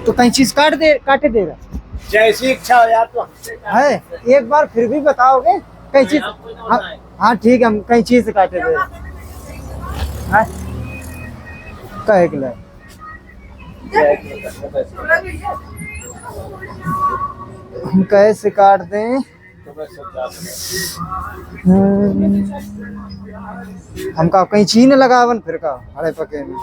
तो कहीं चीज काटे देगा जैसी इच्छा हो यार तो है। एक बार फिर भी बताओगे कहीं चीज? हाँ हाँ ठीक है, हम कहीं चीज से काटे दे कहे के लिए हम कैसे काट दें? हम का कहीं चीन लगावन फिर का हरे पके में।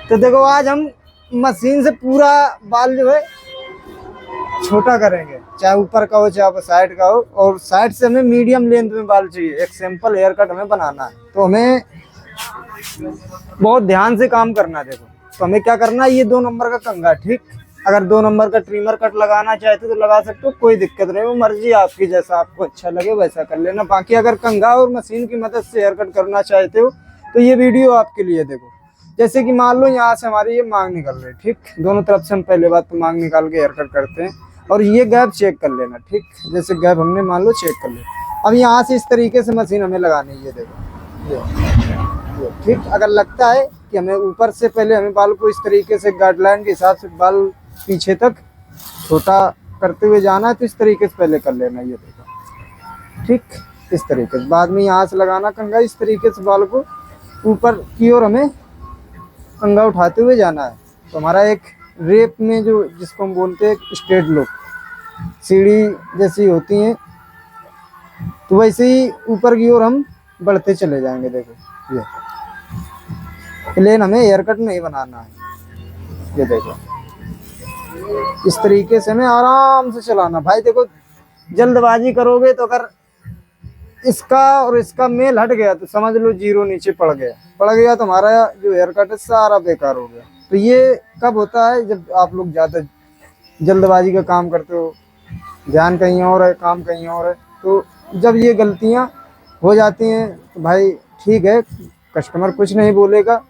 तो देखो आज हम मशीन से पूरा बाल जो है छोटा करेंगे, चाहे ऊपर का हो चाहे साइड का हो, और साइड से हमें मीडियम लेंथ में बाल चाहिए। एक सिंपल हेयर कट हमें बनाना है तो हमें बहुत ध्यान से काम करना है। देखो तो हमें क्या करना है, ये 2 नंबर का कंघा, ठीक। अगर 2 नंबर का ट्रिमर कट लगाना चाहते तो लगा सकते हो, कोई दिक्कत नहीं, वो मर्जी आपकी, जैसा आपको अच्छा लगे वैसा कर लेना। बाकी अगर कंघा और मशीन की मदद से हेयर कट करना चाहते हो तो ये वीडियो आपके लिए। देखो जैसे कि मान लो यहाँ से हमारी ये मांग निकल रही है, ठीक। दोनों तरफ से हम पहले बात तो मांग निकाल के हेयर कट करते हैं, और ये गैप चेक कर लेना, ठीक। जैसे गैप हमने मान लो चेक कर लिया, अब यहाँ से इस तरीके से मशीन हमें लगानी है। ये देखो ये ठीक। अगर लगता है कि हमें ऊपर से पहले हमें बाल को इस तरीके से गाइडलाइन के हिसाब से बाल पीछे तक छोटा करते हुए जाना है तो इस तरीके से पहले कर लेना। ये देखो ठीक, इस तरीके से। बाद में यहाँ से लगाना कंघा, इस तरीके से बाल को ऊपर की ओर हमें कंघा उठाते हुए जाना है। तो हमारा एक रेप में जो जिसको हम बोलते हैं स्ट्रेट लुक, सीढ़ी जैसी होती है, तो वैसे ही ऊपर की ओर हम बढ़ते चले जाएंगे। देखो ये प्लेन हमें हेयर कट नहीं बनाना है। ये देखो इस तरीके से हमें आराम से चलाना भाई। देखो जल्दबाजी करोगे तो अगर इसका और इसका मेल हट गया तो समझ लो 0 नीचे पड़ गया तो हमारा जो हेयर कट है सारा बेकार हो गया। तो ये कब होता है, जब आप लोग ज़्यादा जल्दबाजी का काम करते हो, ध्यान कहीं और है, काम कहीं और है। तो जब ये गलतियां हो जाती हैं तो भाई ठीक है, कस्टमर कुछ नहीं बोलेगा,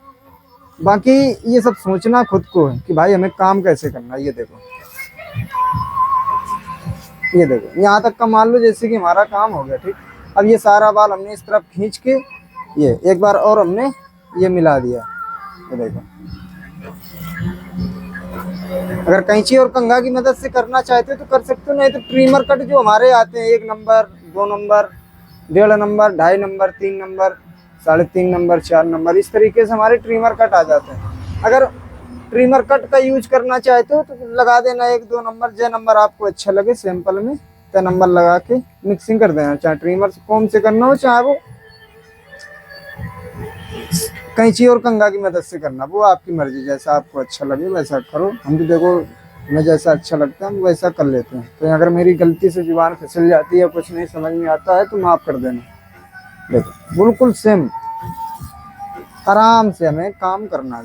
बाकी ये सब सोचना खुद को है कि भाई हमें काम कैसे करना है। ये देखो यहाँ तक का मान लो जैसे कि हमारा काम हो गया, ठीक। अब ये सारा बाल हमने इस तरफ खींच के ये एक बार और हमने ये मिला दिया। ये देखो अगर कैंची और कंघा की मदद से करना चाहते हो तो कर सकते हो, नहीं तो ट्रिमर कट जो हमारे आते हैं 1 number 2 number 1.5 number 2.5 number 3 number 3.5 number 4 number, इस तरीके से हमारे ट्रिमर कट आ जाते हैं। अगर ट्रिमर कट का यूज करना चाहते हो तो लगा देना 1-2 नंबर, जो नंबर आपको अच्छा लगे सैंपल में तो नंबर लगा के मिक्सिंग कर देना। चाहे ट्रिमर से कॉम से करना हो, चाहे वो कैंची और कंघा की मदद से करना, वो आपकी मर्जी, जैसा आपको अच्छा लगे वैसा करो। हम तो देखो हमें जैसा अच्छा लगता है हम वैसा कर लेते हैं। तो अगर मेरी गलती से जुबान फिसल जाती है, कुछ नहीं समझ में आता है तो माफ़ कर देना। देखो बिल्कुल सेम आराम से हमें काम करना है।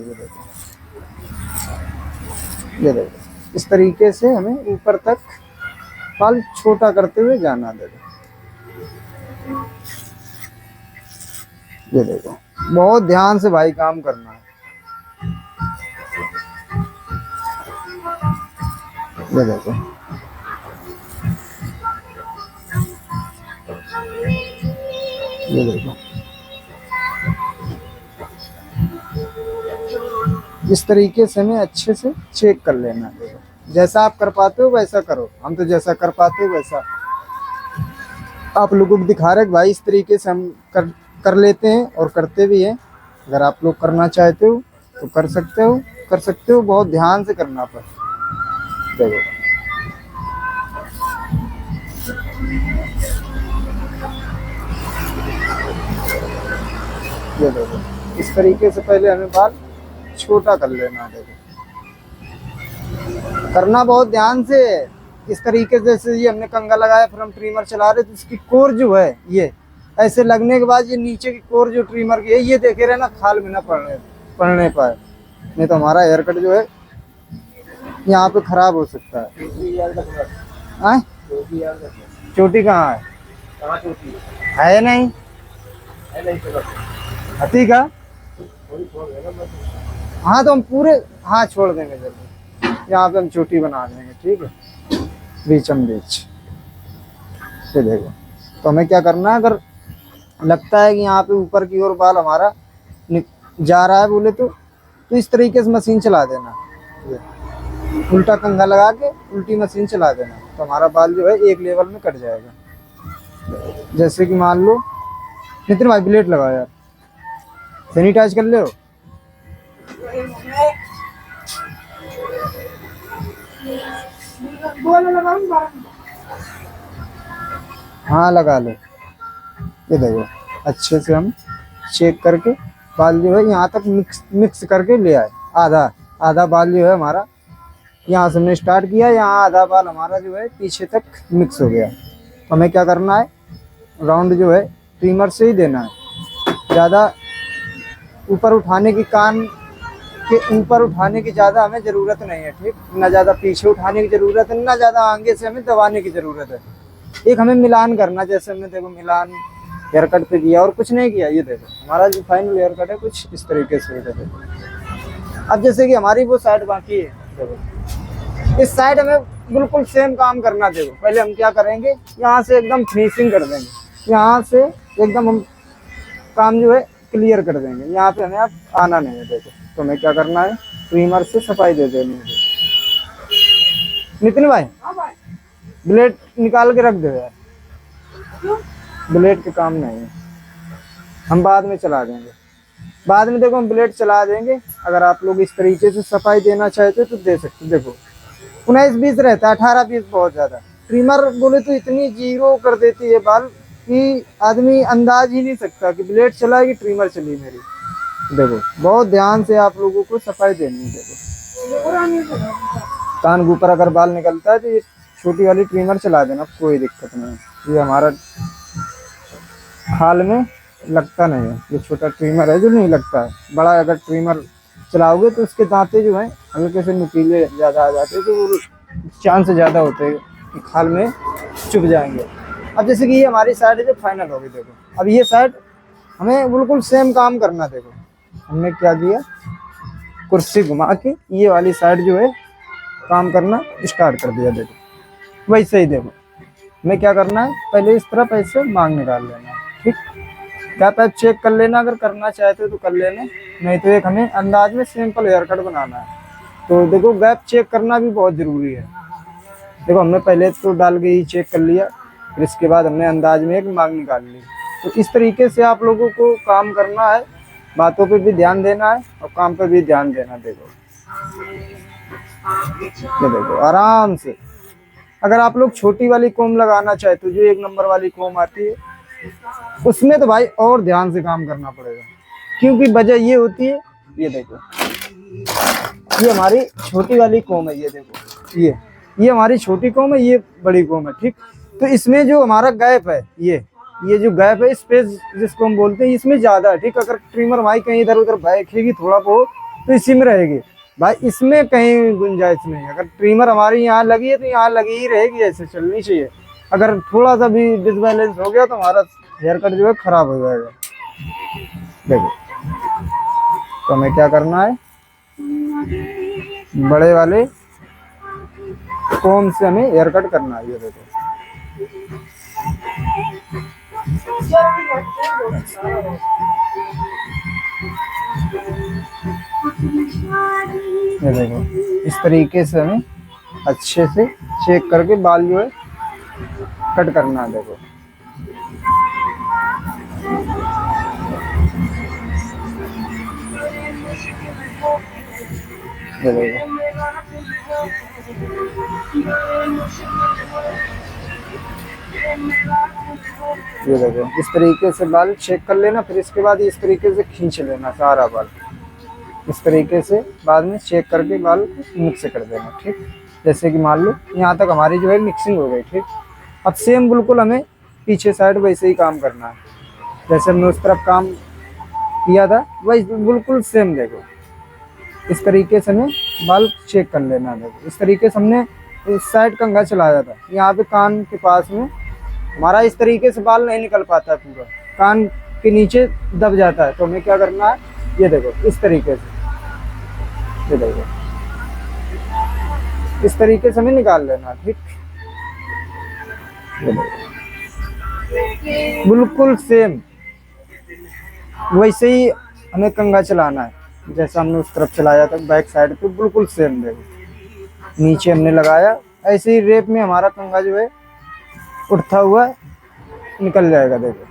ये देखो इस तरीके से हमें ऊपर तक बाल छोटा करते हुए जाना। देखो ये देखो बहुत ध्यान से भाई काम करना है। ये देखो ये देखो इस तरीके से हमें अच्छे से चेक कर लेना है। देखो जैसा आप कर पाते हो वैसा करो, हम तो जैसा कर पाते हो वैसा आप लोगों को दिखा रहे भाई। इस तरीके से हम कर लेते हैं और करते भी हैं। अगर आप लोग करना चाहते हो तो कर सकते हो, बहुत ध्यान से करना पड़ता। देखो ये देखो इस तरीके से पहले हमें बाल छोटा कर लेना है। देखो करना बहुत ध्यान से। इस तरीके से जैसे ये हमने कंघा लगाया फिर हम ट्रिमर चला रहे तो इसकी कोर जो है ये ऐसे लगने के बाद ये नीचे की कोर जो ट्रिमर की है ये देखे रहे ना खाल में ना पड़ने पाए, नहीं तो हमारा हेयर कट जो है यहाँ पे खराब हो सकता है। चोटी कहाँ है? है नहीं हती का। हाँ तो हम पूरे हाँ छोड़ देंगे जरूर, यहाँ पे हम चोटी बना देंगे, ठीक है, बीचम बीच। ये देखो तो हमें क्या करना है, अगर लगता है कि यहाँ पे ऊपर की ओर बाल हमारा जा रहा है बोले तो तो इस तरीके से मशीन चला देना, ये उल्टा कंघा लगा के उल्टी मशीन चला देना, तो हमारा बाल जो है एक लेवल में कट जाएगा। जैसे कि मान लो नितिन भाई ब्लेड लगाओ यार, सैनिटाइज कर ले हो। हाँ लगा लो। ये देखो अच्छे से हम चेक करके बाल जो है यहाँ तक मिक्स करके ले आए। आधा आधा बाल जो है हमारा यहाँ से हमने स्टार्ट किया, यहाँ आधा बाल हमारा जो है पीछे तक मिक्स हो गया। हमें क्या करना है, राउंड जो है ट्रिमर से ही देना है। ज़्यादा ऊपर उठाने की, कान के ऊपर उठाने की ज़्यादा हमें ज़रूरत नहीं है, ठीक। ना ज़्यादा पीछे उठाने की ज़रूरत है, ना ज़्यादा आगे से हमें दबाने की ज़रूरत है। एक हमें मिलान करना, जैसे हमने देखो मिलान हेयर कट पे किया और कुछ नहीं किया। ये देखो हमारा जो फाइनल हेयर कट है कुछ इस तरीके से होता है। अब जैसे कि हमारी वो साइड बाकी है, देखो इस साइड हमें बिल्कुल सेम काम करना। देखो पहले हम क्या करेंगे, यहाँ से एकदम फिनिशिंग कर देंगे, यहाँ से एकदम हम काम जो है क्लियर कर देंगे। यहाँ पे हमें अब आना नहीं है। देखो तो हमें क्या करना है, ट्रिमर से सफाई दे देनी है। नितिन भाई ब्लेड निकाल के रख दो यार, ब्लेड के काम नहीं है, हम बाद में चला देंगे। बाद में देखो हम ब्लेड चला देंगे। अगर आप लोग इस तरीके से सफाई देना चाहते हो तो दे सकते हो। देखो 19-20 रहता है, 18-20 बहुत ज़्यादा। ट्रिमर बोले तो इतनी जीरो कर देती है बाल कि आदमी अंदाज ही नहीं सकता कि ब्लेड चला कि ट्रिमर चली मेरी। देखो बहुत ध्यान से आप लोगों को सफाई देनी है। देखो कान के ऊपर अगर बाल निकलता है तो ये छोटी वाली ट्रिमर चला देना, कोई दिक्कत नहीं। ये हमारा खाल में लगता नहीं है, ये छोटा ट्रिमर है जो नहीं लगता है। बड़ा अगर ट्रिमर चलाओगे तो उसके दांते जो हैं हल्के से नुकीले ज़्यादा आ जाते हैं, तो वो चांस ज़्यादा होते हैं कि खाल में चुभ जाएंगे। अब जैसे कि ये हमारी साइड जो फाइनल होगी, देखो अब ये साइड हमें बिल्कुल सेम काम करना। देखो हमने क्या किया, कुर्सी घुमा के ये वाली साइड जो है काम करना स्टार्ट कर दिया। देखो वैसे ही देखो हमें क्या करना है, पहले इस तरफ ऐसे मांग निकाल लेना, ठीक। गैप ऐप चेक कर लेना, अगर करना चाहते हो तो कर लेना, नहीं तो एक हमें अंदाज में सिंपल हेयर कट बनाना है। तो देखो गैप चेक करना भी बहुत ज़रूरी है। देखो हमने पहले तो डाल के ही चेक कर लिया, फिर इसके बाद हमने अंदाज में एक मांग निकाल ली। तो इस तरीके से आप लोगों को काम करना है, बातों पे भी ध्यान देना है और काम पे भी ध्यान देना। देखो ये देखो आराम से। अगर आप लोग छोटी वाली कोम लगाना चाहते हो, जो 1 नंबर वाली कोम आती है, उसमें तो भाई और ध्यान से काम करना पड़ेगा, क्योंकि वजह ये होती है। ये देखो ये हमारी छोटी वाली कोम है, ये देखो ये हमारी छोटी कोम है, ये बड़ी कोम है, ठीक। तो इसमें जो हमारा गैप है, ये जो गैप है, स्पेस जिसको हम बोलते हैं, इसमें ज़्यादा है, ठीक। अगर ट्रिमर भाई कहीं इधर उधर बैठेगी थोड़ा बहुत तो इसी में रहेगी भाई, इसमें कहीं गुंजाइश नहीं है। अगर ट्रिमर हमारी यहाँ लगी है तो यहाँ लगी ही रहेगी, ऐसे चलनी चाहिए। अगर थोड़ा सा भी डिसबैलेंस हो गया तो हमारा हेयर कट जो है खराब हो जाएगा। देखो तो हमें क्या करना है, बड़े वाले कोम से हमें हेयर कट करना है। ये देखो ये देखो इस तरीके से हमें अच्छे से चेक करके बाल जो है कट करना है। देखो ये देखो ये देखो इस तरीके से बाल चेक कर लेना, फिर इसके बाद इस तरीके से खींच लेना सारा बाल। इस तरीके से बाद में चेक करके बाल मिक्स कर देना, ठीक। जैसे कि मान लो यहाँ तक हमारी जो है मिक्सिंग हो गई, ठीक। अब सेम बिल्कुल हमें पीछे साइड वैसे ही काम करना है, जैसे हमने उस तरफ काम किया था वही बिल्कुल सेम। देखो इस तरीके से हमें बाल चेक कर लेना। देखो इस तरीके से हमने इस साइड कंघा चलाया था, यहाँ पे कान के पास में हमारा इस तरीके से बाल नहीं निकल पाता है, पूरा कान के नीचे दब जाता है। तो हमें क्या करना है, ये देखो इस तरीके से, ये देखो इस तरीके से हमें निकाल लेना, ठीक। ये देखो बिल्कुल सेम वैसे ही हमें कंघा चलाना है। जैसा हमने उस तरफ चलाया था बैक साइड पे बिल्कुल सेम देखो। नीचे हमने लगाया, ऐसे ही रेप में हमारा कंघा जो है उठता हुआ निकल जाएगा देखो।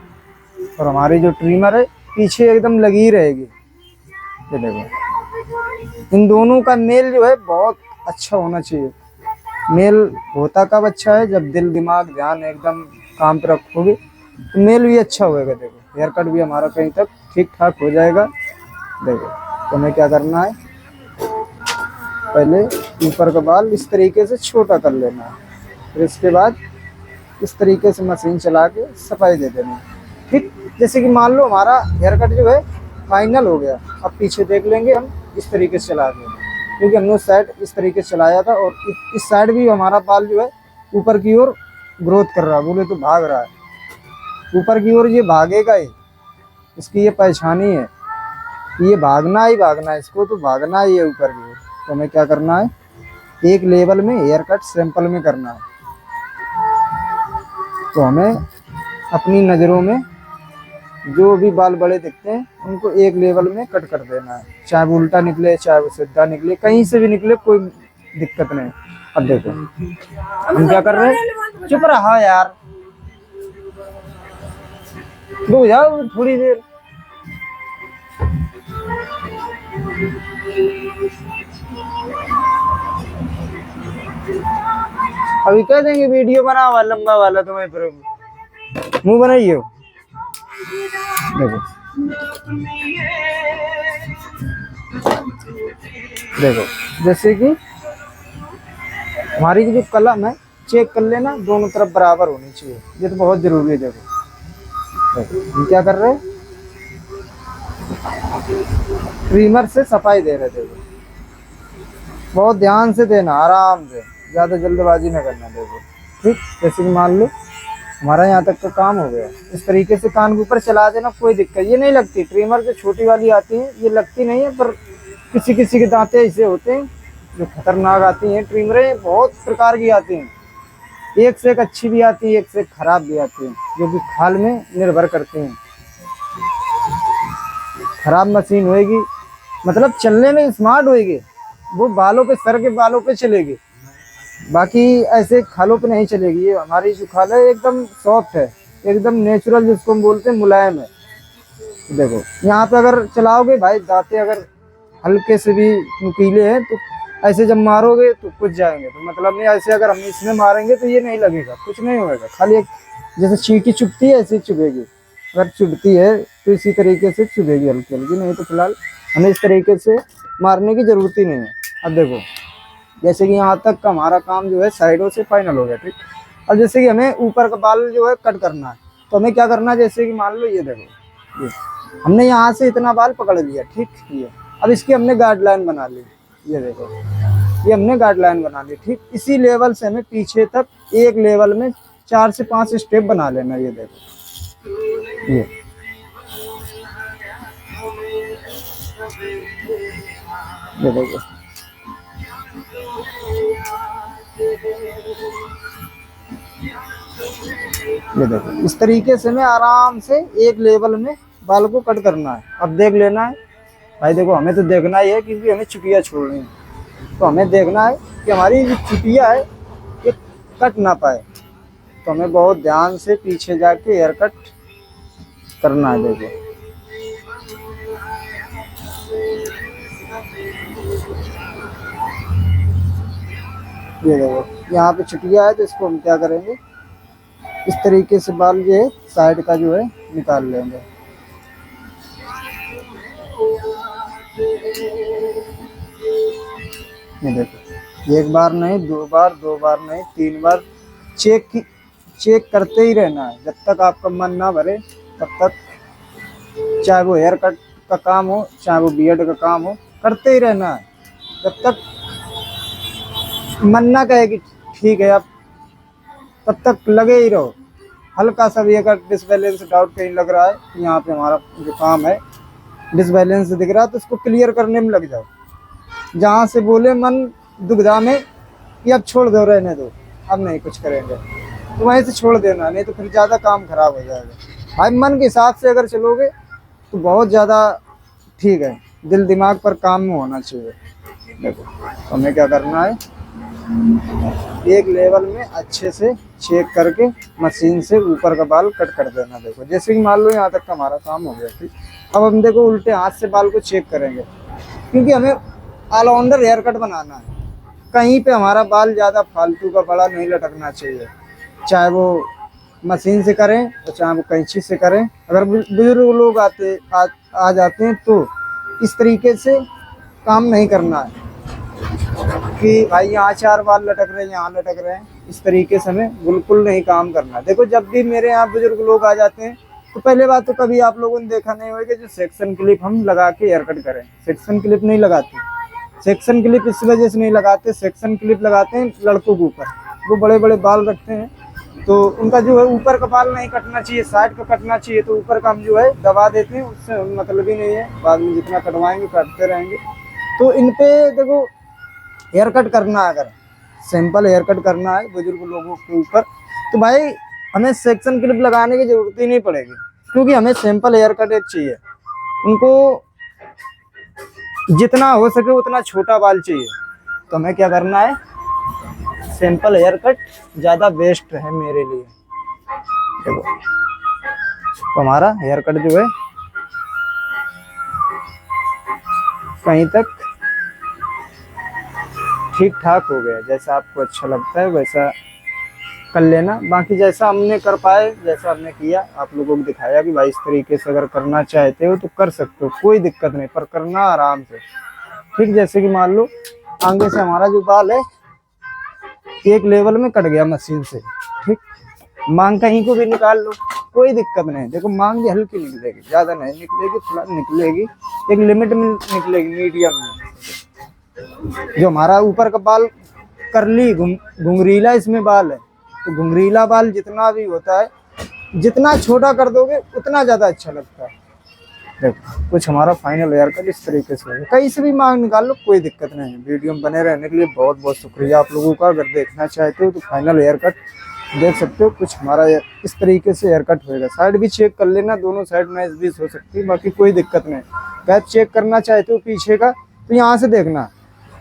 और हमारी जो ट्रिमर है पीछे एकदम लगी रहेगी। ये देखो, इन दोनों का मेल जो है बहुत अच्छा होना चाहिए। मेल होता कब अच्छा है, जब दिल दिमाग ध्यान एकदम काम पे रखोगे तो मेल भी अच्छा होएगा देखो। हेयर कट भी हमारा कहीं तक ठीक ठाक हो जाएगा देखो। तो हमें क्या करना है, पहले ऊपर का बाल इस तरीके से छोटा कर लेना है, फिर इसके बाद इस तरीके से मशीन चला के सफाई दे देनी है। ठीक, जैसे कि मान लो हमारा हेयर कट जो है फाइनल हो गया। अब पीछे देख लेंगे हम इस तरीके से चला देंगे, क्योंकि हमने उस साइड इस तरीके से चलाया था और इस साइड भी हमारा बाल जो है ऊपर की ओर ग्रोथ कर रहा है, बोले तो भाग रहा है ऊपर की ओर। ये भागेगा ही, इसकी ये पहचान ही है, ये भागना ही भागना है, इसको तो भागना ही है ऊपर की ओर। तो हमें क्या करना है, एक लेवल में हेयर कट सैंपल में करना है। तो हमें अपनी नज़रों में जो भी बाल बड़े दिखते हैं उनको एक लेवल में कट कर देना है, चाहे वो उल्टा निकले चाहे वो सीधा निकले, कहीं से भी निकले कोई दिक्कत नहीं। अब देखो हम क्या कर रहे हैं, चुप रहा यार, रुक जाओ थोड़ी देर। अभी कह देंगे वीडियो बना हुआ लंबा वाला, तुम्हें फिर मुंह बनाइए। देखो देखो, जैसे कि हमारी जो कलम है चेक कर लेना, दोनों तरफ बराबर होनी चाहिए, ये तो बहुत जरूरी है। देखो हम क्या कर रहे हैं, ट्रिमर से सफाई दे रहे। देखो बहुत ध्यान से देना, आराम से, ज़्यादा जल्दबाजी ना करना। देखो ठीक, जैसे कि मान लो हमारा यहाँ तक का काम हो गया, इस तरीके से कान के ऊपर चला देना, कोई दिक्कत ये नहीं लगती। ट्रिमर जो छोटी वाली आती है ये लगती नहीं है, पर किसी किसी के दांते ऐसे होते हैं जो खतरनाक आती हैं। ट्रिमरें बहुत प्रकार की आती हैं, एक से एक अच्छी भी आती है, एक से एक खराब भी आती है, जो कि खाल में निर्भर करती हैं। खराब मशीन होएगी मतलब चलने में स्मार्ट होएगी, वो बालों पे, सर के बालों पे चलेगी, बाकी ऐसे खालों पे नहीं चलेगी। ये हमारी जो खाल है एकदम सॉफ्ट है, एकदम नेचुरल, जिसको हम बोलते हैं मुलायम है। देखो यहाँ पे अगर चलाओगे भाई, दांते अगर हल्के से भी नुकीले हैं तो ऐसे जब मारोगे तो कुछ जाएंगे, तो मतलब नहीं। ऐसे अगर हम इसमें मारेंगे तो ये नहीं लगेगा, कुछ नहीं होएगा, खाली एक जैसे चींटी चुभती है ऐसे चुभेगी। अगर चुभती है तो इसी तरीके से चुभेगी हल्की हल्की, नहीं तो फिलहाल हमें इस तरीके से मारने की ज़रूरत ही नहीं है। अब देखो जैसे कि यहाँ तक का हमारा काम जो है साइडों से फाइनल हो गया। ठीक, अब जैसे कि हमें ऊपर का बाल जो है कट करना है, तो हमें क्या करना है, जैसे कि मान लो ये देखो, ये हमने यहाँ से इतना बाल पकड़ लिया। ठीक, ये अब इसकी हमने गाइडलाइन बना ली। ये देखो ये हमने गाइडलाइन बना ली। ठीक, इसी लेवल से हमें पीछे तक एक लेवल में 4 से 5 स्टेप बना लेना। ये देखो ये देखो ये देखो, इस तरीके से हमें आराम से एक लेवल में बाल को कट करना है। अब देख लेना है भाई, देखो हमें तो देखना ही है क्योंकि हमें चुटिया छोड़नी है, तो हमें देखना है कि हमारी जो चुटिया है ये कट ना पाए। तो हमें बहुत ध्यान से पीछे जाके हेयर कट करना है। देखो ये देखो यहाँ पे चुटिया है, तो इसको हम क्या करेंगे, इस तरीके से बाल ये साइड का जो है निकाल लेंगे। ये देखो एक बार नहीं, 2 बार, 2 बार नहीं, 3 बार चेक करते ही रहना है जब तक आपका मन ना भरे तब तक। चाहे वो हेयर कट का काम हो, चाहे वो बियर्ड का काम हो, करते ही रहना है जब तक मन ना कहे कि ठीक है अब, तब तक लगे ही रहो। हल्का सा भी अगर डिसबैलेंस डाउट कहीं लग रहा है, यहाँ पे हमारा जो काम है डिसबैलेंस दिख रहा है, तो उसको क्लियर करने में लग जाओ। जहाँ से बोले मन दुविधा में कि अब छोड़ दो, रहने दो, अब नहीं कुछ करेंगे, तो वहीं से छोड़ देना, नहीं तो फिर ज़्यादा काम खराब हो जाएगा। भाई मन के हिसाब से अगर चलोगे तो बहुत ज़्यादा ठीक है, दिल दिमाग पर काम में होना चाहिए। देखो तो हमें क्या करना है, एक लेवल में अच्छे से चेक करके मशीन से ऊपर का बाल कट कर देना। देखो जैसे कि मान लो यहाँ तक का हमारा काम हो गया, ठीक। अब हम देखो उल्टे हाथ से बाल को चेक करेंगे, क्योंकि हमें ऑलराउंडर हेयर कट बनाना है। कहीं पे हमारा बाल ज़्यादा फालतू का बड़ा नहीं लटकना चाहिए, चाहे वो मशीन से करें और चाहे वो कैंची से करें। अगर बुजुर्ग लोग आ जाते हैं तो इस तरीके से काम नहीं करना है कि भाई यहाँ 4 बाल लटक रहे हैं, यहाँ लटक रहे हैं। इस तरीके से हमें बिल्कुल नहीं काम करना। देखो जब भी मेरे यहाँ बुजुर्ग लोग आ जाते हैं तो पहले बात तो कभी आप लोगों ने देखा नहीं होगा जो सेक्शन क्लिप हम लगा के हेयर कट करें। सेक्शन क्लिप नहीं लगाते। सेक्शन क्लिप इस वजह से नहीं लगाते, सेक्शन क्लिप लगाते हैं लड़कों के ऊपर, वो बड़े बड़े बाल रखते हैं तो उनका जो है ऊपर का बाल नहीं कटना चाहिए, साइड का कटना चाहिए। तो ऊपर का हम जो है दबा देते हैं, उससे मतलब ही नहीं है, बाद में जितना कटवाएंगे काटते रहेंगे। तो इन पे देखो हेयर कट करना है, अगर सिंपल हेयर कट करना है बुजुर्ग लोगों के ऊपर तो भाई हमें सेक्शन क्लिप लगाने की जरूरत ही नहीं पड़ेगी, क्योंकि हमें सिंपल हेयर कट एक चाहिए। उनको जितना हो सके उतना छोटा बाल चाहिए। तो हमें क्या करना है, सिंपल हेयर कट ज़्यादा बेस्ट है मेरे लिए। देखो तो हमारा हेयर कट जो है कहीं तक ठीक ठाक हो गया। जैसा आपको अच्छा लगता है वैसा कर लेना। बाकी जैसा हमने कर पाए, जैसा हमने किया, आप लोगों को दिखाया कि भाई इस तरीके से अगर करना चाहते हो तो कर सकते हो, कोई दिक्कत नहीं, पर करना आराम से, ठीक। जैसे कि मान लो आगे से हमारा जो बाल है एक लेवल में कट गया मशीन से, ठीक। मांग कहीं को भी निकाल लो, कोई दिक्कत नहीं। देखो मांग भी हल्की निकलेगी, ज़्यादा नहीं निकलेगी, थोड़ा निकलेगी, एक लिमिट में निकलेगी, मीडियम में। जो हमारा ऊपर का बाल करली घुंघरीला इसमें बाल है, तो घुंघरीला बाल जितना भी होता है, जितना छोटा कर दोगे उतना ज़्यादा अच्छा लगता है। देखो कुछ हमारा फाइनल हेयर कट इस तरीके से है। कहीं से भी मांग निकाल लो, कोई दिक्कत नहीं है। वीडियो में बने रहने के लिए बहुत बहुत शुक्रिया आप लोगों का। अगर देखना चाहते हो तो फाइनल हेयर कट देख सकते हो। कुछ हमारा इस तरीके से हेयर कट होएगा। साइड भी चेक कर लेना, दोनों साइड में 19-20 हो सकती है, बाकी कोई दिक्कत नहीं। कैप चेक करना चाहते हो पीछे का तो यहाँ से देखना,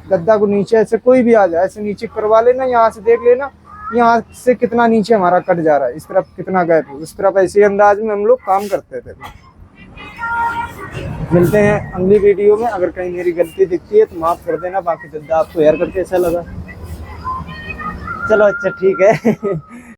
गद्दा को नीचे ऐसे कोई भी आ जाए ऐसे नीचे करवा लेना, यहाँ से देख लेना यहाँ से कितना नीचे हमारा कट जा रहा है, इस तरफ कितना गैप है, उस तरफ। ऐसे अंदाज में हम लोग काम करते थे। मिलते हैं अगली वीडियो में। अगर कहीं मेरी गलती दिखती है तो माफ़ कर देना। बाकी दादा आपको हेयर कट कैसा लगा? चलो अच्छा ठीक है।